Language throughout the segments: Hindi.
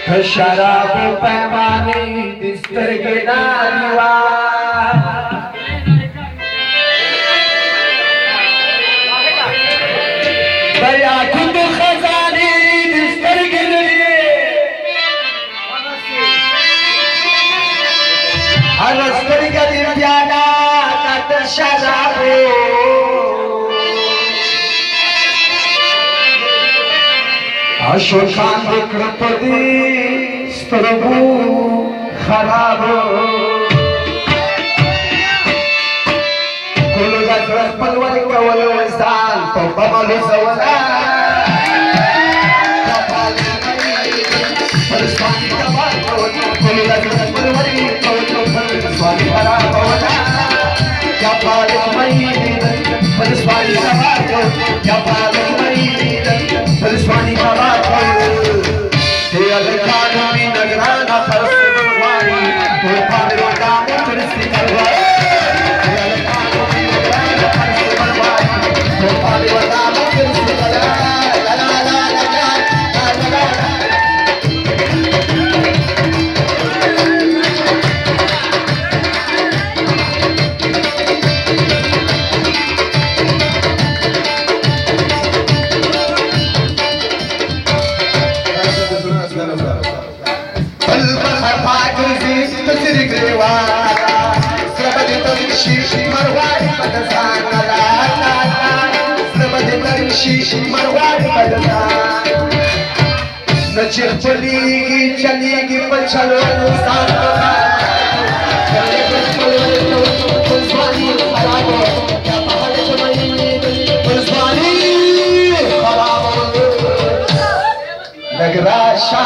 शराब पैमाने बिस्तर के नारिवा बया खुद खजाने बिस्तर के लिए हरस्तर का दिन प्याला तत शराबो अशोकान विक्रपदी स्तरबू खराब कुलो जात पलवारी कवल वसान पपमालू सवला परस्वानी का बात कुलो जात पलवारी कवल परस्वानी वाला कवला क्या पाले मई परस्वानी का बात क्या पाले मई परस्वानी का बात ते अलखानो में नगराना फरस बनवाई तो पालो काम तुरस्ती करवाई ते अलखानो में नगराना फरस बनवाई तो पालो काम तुरस्ती करवाई ला ला ला नचर चलेगी चलेगी पछलो नगराशा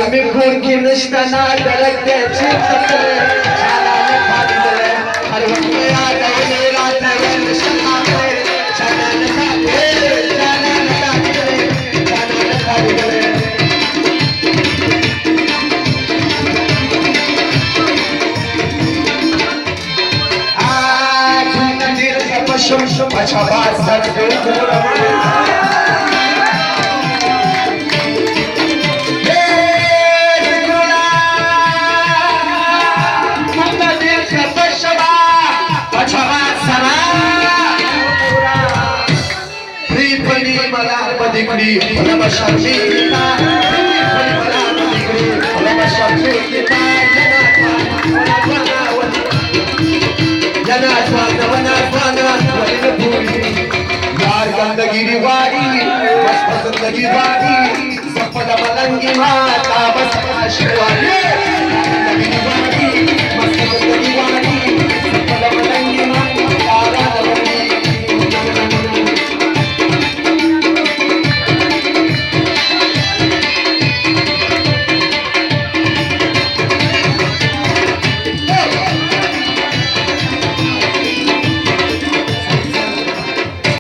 में खून की निष्ठा डरते हर वक्त याद है रात अच्छा बात सकते गंदगी वारी बस पसंदगी वारी सपना मलंगी माता बस शिवारी